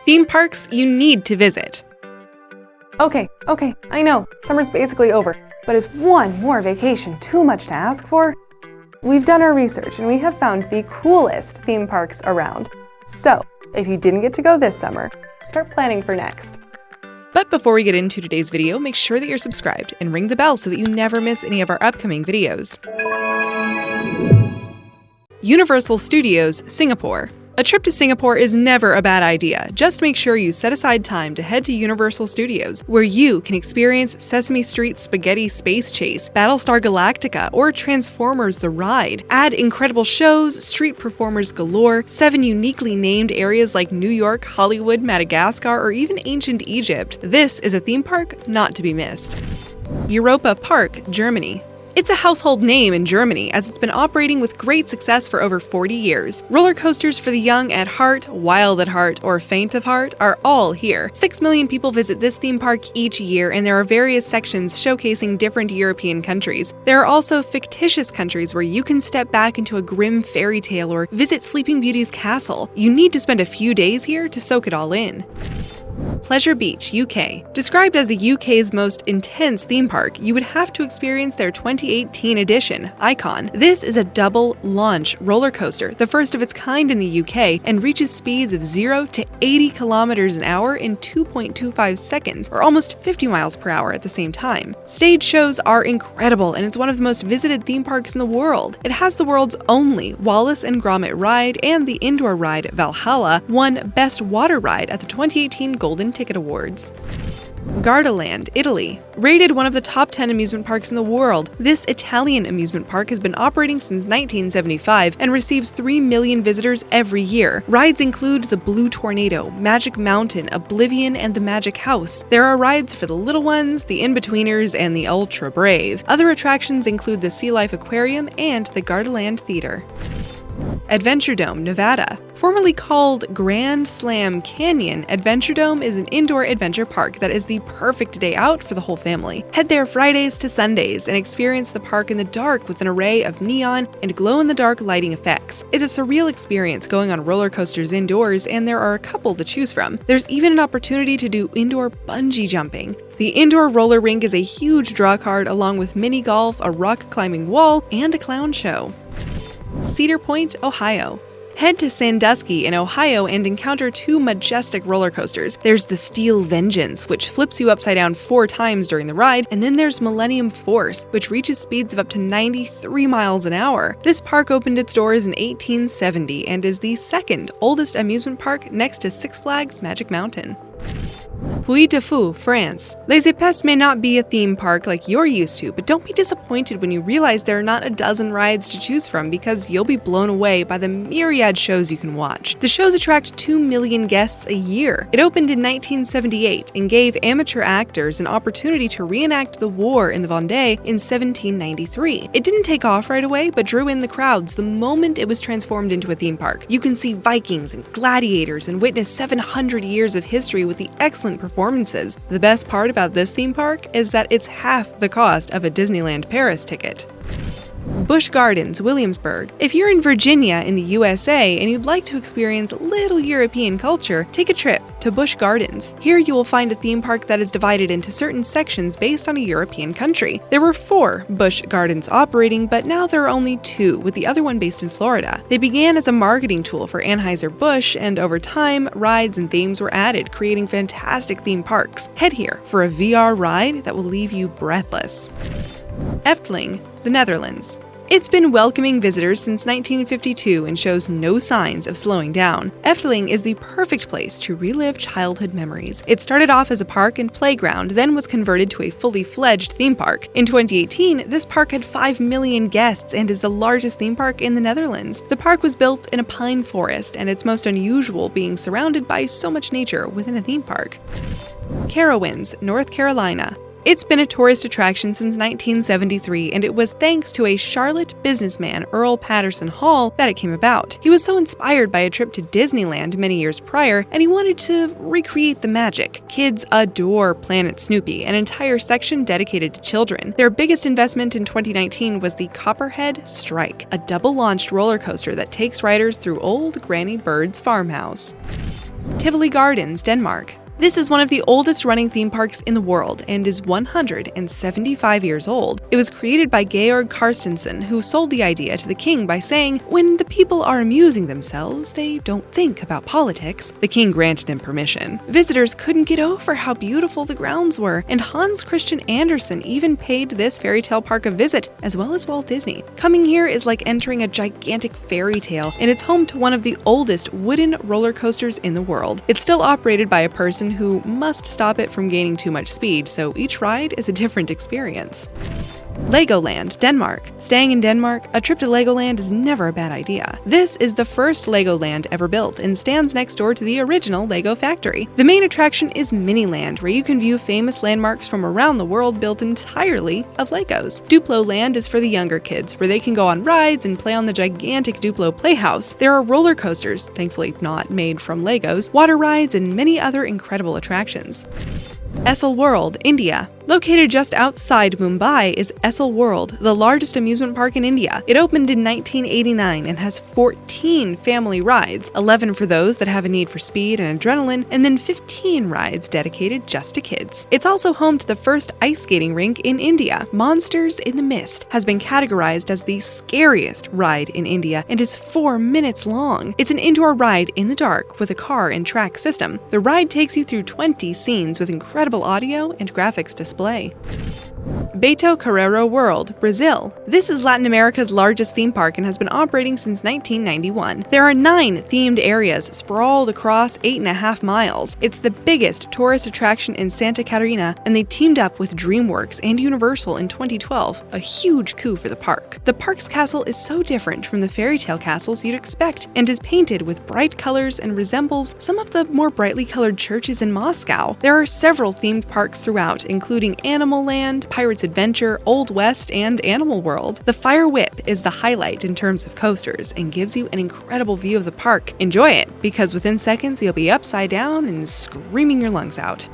theme parks you need to visit. Okay, I know, summer's basically over, but is one more vacation too much to ask for? We've done our research and we have found the coolest theme parks around. So, if you didn't get to go this summer, start planning for next. But before we get into today's video, make sure that you're subscribed and ring the bell so that you never miss any of our upcoming videos. Universal Studios, Singapore. A trip to Singapore is never a bad idea. Just make sure you set aside time to head to Universal Studios, where you can experience Sesame Street Spaghetti Space Chase, Battlestar Galactica, or Transformers The Ride. Add incredible shows, street performers galore, 7 uniquely named areas like New York, Hollywood, Madagascar, or even ancient Egypt. This is a theme park not to be missed. Europa Park, Germany. It's a household name in Germany, as it's been operating with great success for over 40 years. Roller coasters for the young at heart, wild at heart, or faint of heart are all here. 6 million people visit this theme park each year, and there are various sections showcasing different European countries. There are also fictitious countries where you can step back into a grim fairy tale or visit Sleeping Beauty's castle. You need to spend a few days here to soak it all in. Pleasure Beach, UK. Described as the UK's most intense theme park, you would have to experience their 2018 edition, Icon. This is a double-launch roller coaster, the first of its kind in the UK, and reaches speeds of 0 to 80 kilometers an hour in 2.25 seconds, or almost 50 miles per hour at the same time. Stage shows are incredible, and it's one of the most visited theme parks in the world. It has the world's only Wallace and Gromit ride, and the indoor ride Valhalla won Best Water Ride at the 2018 Golden Ticket Awards. GARDALAND, Italy. Rated one of the top 10 amusement parks in the world, this Italian amusement park has been operating since 1975 and receives 3 million visitors every year. Rides include the Blue Tornado, Magic Mountain, Oblivion, and the Magic House. There are rides for the little ones, the in-betweeners, and the ultra brave. Other attractions include the Sea Life Aquarium and the GARDALAND Theater. Adventure Dome, Nevada. Formerly called Grand Slam Canyon, Adventure Dome is an indoor adventure park that is the perfect day out for the whole family. Head there Fridays to Sundays and experience the park in the dark with an array of neon and glow-in-the-dark lighting effects. It's a surreal experience going on roller coasters indoors, and there are a couple to choose from. There's even an opportunity to do indoor bungee jumping. The indoor roller rink is a huge draw card, along with mini golf, a rock climbing wall, and a clown show. Cedar Point, Ohio. Head to Sandusky in Ohio and encounter 2 majestic roller coasters. There's the Steel Vengeance, which flips you upside down 4 times during the ride, and then there's Millennium Force, which reaches speeds of up to 93 miles an hour. This park opened its doors in 1870 and is the second oldest amusement park next to Six Flags Magic Mountain. Puy de Fou, France. Les Epes may not be a theme park like you're used to, but don't be disappointed when you realize there are not a dozen rides to choose from, because you'll be blown away by the myriad shows you can watch. The shows attract 2 million guests a year. It opened in 1978 and gave amateur actors an opportunity to reenact the war in the Vendée in 1793. It didn't take off right away, but drew in the crowds the moment it was transformed into a theme park. You can see Vikings and gladiators and witness 700 years of history with the excellent performances. The best part about this theme park is that it's half the cost of a Disneyland Paris ticket. Busch Gardens, Williamsburg. If you're in Virginia in the USA and you'd like to experience a little European culture, take a trip to Busch Gardens. Here you will find a theme park that is divided into certain sections based on a European country. There were 4 Busch Gardens operating, but now there are only 2, with the other one based in Florida. They began as a marketing tool for Anheuser-Busch, and over time, rides and themes were added, creating fantastic theme parks. Head here for a VR ride that will leave you breathless. EFTELING, the Netherlands. It's been welcoming visitors since 1952 and shows no signs of slowing down. EFTELING is the perfect place to relive childhood memories. It started off as a park and playground, then was converted to a fully fledged theme park. In 2018, this park had 5 million guests and is the largest theme park in the Netherlands. The park was built in a pine forest, and it's most unusual being surrounded by so much nature within a theme park. CAROWINDS, North Carolina. It's been a tourist attraction since 1973, and it was thanks to a Charlotte businessman, Earl Patterson Hall, that it came about. He was so inspired by a trip to Disneyland many years prior, and he wanted to recreate the magic. Kids adore Planet Snoopy, an entire section dedicated to children. Their biggest investment in 2019 was the Copperhead Strike, a double-launched roller coaster that takes riders through old Granny Bird's farmhouse. Tivoli Gardens, Denmark. This is one of the oldest running theme parks in the world and is 175 years old. It was created by Georg Carstensen, who sold the idea to the king by saying, "When the people are amusing themselves, they don't think about politics." The king granted him permission. Visitors couldn't get over how beautiful the grounds were, and Hans Christian Andersen even paid this fairy tale park a visit, as well as Walt Disney. Coming here is like entering a gigantic fairy tale, and it's home to one of the oldest wooden roller coasters in the world. It's still operated by a person who must stop it from gaining too much speed, so each ride is a different experience. Legoland, Denmark. Staying in Denmark, a trip to Legoland is never a bad idea. This is the first Legoland ever built and stands next door to the original Lego factory. The main attraction is Miniland, where you can view famous landmarks from around the world built entirely of Legos. Duplo Land is for the younger kids, where they can go on rides and play on the gigantic Duplo Playhouse. There are roller coasters, thankfully not made from Legos, water rides, and many other incredible attractions. ESSEL World, India. Located just outside Mumbai is ESSEL World, the largest amusement park in India. It opened in 1989 and has 14 family rides, 11 for those that have a need for speed and adrenaline, and then 15 rides dedicated just to kids. It's also home to the first ice skating rink in India. Monsters in the Mist has been categorized as the scariest ride in India and is 4 minutes long. It's an indoor ride in the dark with a car and track system. The ride takes you through 20 scenes with incredible audio and graphics display. BETO CARRERO World, Brazil. This is Latin America's largest theme park and has been operating since 1991. There are 9 themed areas sprawled across 8.5 miles. It's the biggest tourist attraction in Santa Catarina, and they teamed up with DreamWorks and Universal in 2012, a huge coup for the park. The park's castle is so different from the fairy tale castles you'd expect and is painted with bright colors and resembles some of the more brightly colored churches in Moscow. There are several themed parks throughout, including Animal Land, Pirates Adventure, Old West, and Animal World. The Fire Whip is the highlight in terms of coasters and gives you an incredible view of the park. Enjoy it, because within seconds you'll be upside down and screaming your lungs out.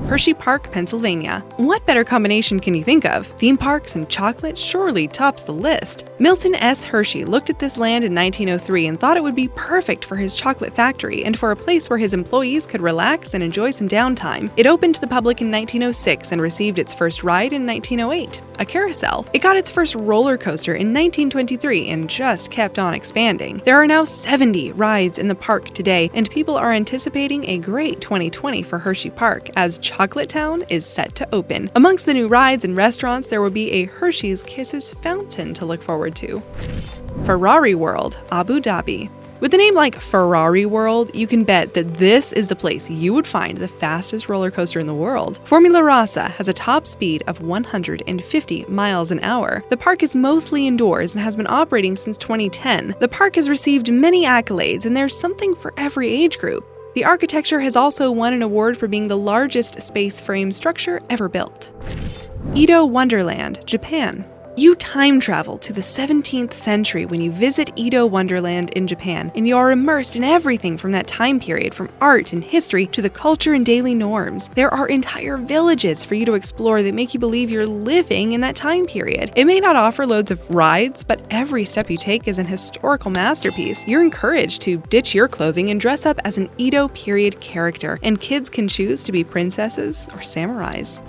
HERSHEYPARK, Pennsylvania. What better combination can you think of? Theme parks and chocolate surely tops the list. Milton S. Hershey looked at this land in 1903 and thought it would be perfect for his chocolate factory and for a place where his employees could relax and enjoy some downtime. It opened to the public in 1906 and received its first ride in 1908, a carousel. It got its first roller coaster in 1923 and just kept on expanding. There are now 70 rides in the park today, and people are anticipating a great 2020 for HERSHEYPARK as Chocolate Town is set to open. Amongst the new rides and restaurants, there will be a Hershey's Kisses fountain to look forward to. Ferrari World, Abu Dhabi. With a name like Ferrari World, you can bet that this is the place you would find the fastest roller coaster in the world. Formula Rossa has a top speed of 150 miles an hour. The park is mostly indoors and has been operating since 2010. The park has received many accolades, and there's something for every age group. The architecture has also won an award for being the largest space frame structure ever built. Edo Wonderland, Japan. You time travel to the 17th century when you visit Edo Wonderland in Japan, and you are immersed in everything from that time period, from art and history to the culture and daily norms. There are entire villages for you to explore that make you believe you're living in that time period. It may not offer loads of rides, but every step you take is an historical masterpiece. You're encouraged to ditch your clothing and dress up as an Edo period character, and kids can choose to be princesses or samurais.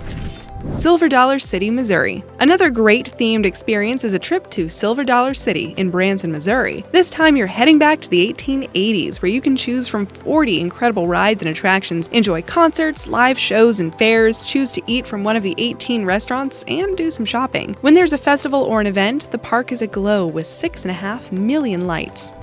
Silver Dollar City, Missouri. Another great themed experience is a trip to Silver Dollar City in Branson, Missouri. This time you're heading back to the 1880s, where you can choose from 40 incredible rides and attractions, enjoy concerts, live shows, and fairs, choose to eat from one of the 18 restaurants, and do some shopping. When there's a festival or an event, the park is aglow with 6.5 million lights.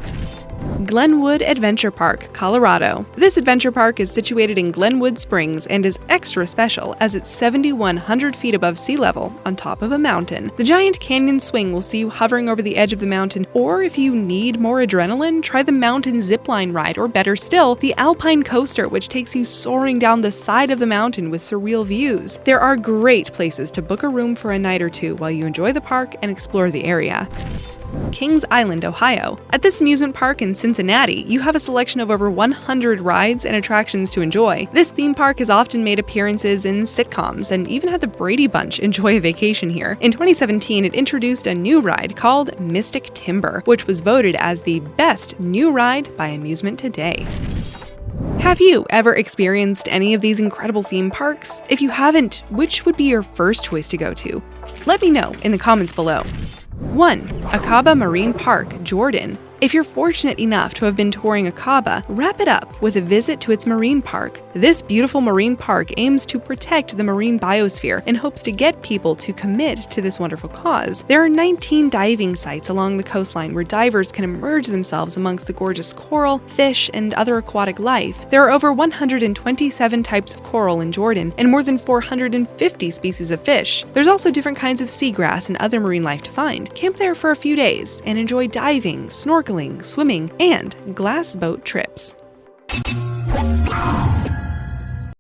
Glenwood Adventure Park, Colorado. This adventure park is situated in Glenwood Springs and is extra special as it's 7,100 feet above sea level on top of a mountain. The giant canyon swing will see you hovering over the edge of the mountain, or if you need more adrenaline, try the mountain zipline ride, or better still, the Alpine Coaster, which takes you soaring down the side of the mountain with surreal views. There are great places to book a room for a night or two while you enjoy the park and explore the area. Kings Island, Ohio. At this amusement park in Cincinnati, you have a selection of over 100 rides and attractions to enjoy. This theme park has often made appearances in sitcoms and even had the Brady Bunch enjoy a vacation here. In 2017, it introduced a new ride called Mystic Timber, which was voted as the best new ride by Amusement Today. Have you ever experienced any of these incredible theme parks? If you haven't, which would be your first choice to go to? Let me know in the comments below. 1. Aqaba Marine Park, Jordan. If you're fortunate enough to have been touring Aqaba, wrap it up with a visit to its marine park. This beautiful marine park aims to protect the marine biosphere and hopes to get people to commit to this wonderful cause. There are 19 diving sites along the coastline where divers can immerse themselves amongst the gorgeous coral, fish, and other aquatic life. There are over 127 types of coral in Jordan and more than 450 species of fish. There's also different kinds of seagrass and other marine life to find. Camp there for a few days and enjoy diving, snorkeling, swimming, and glass boat trips.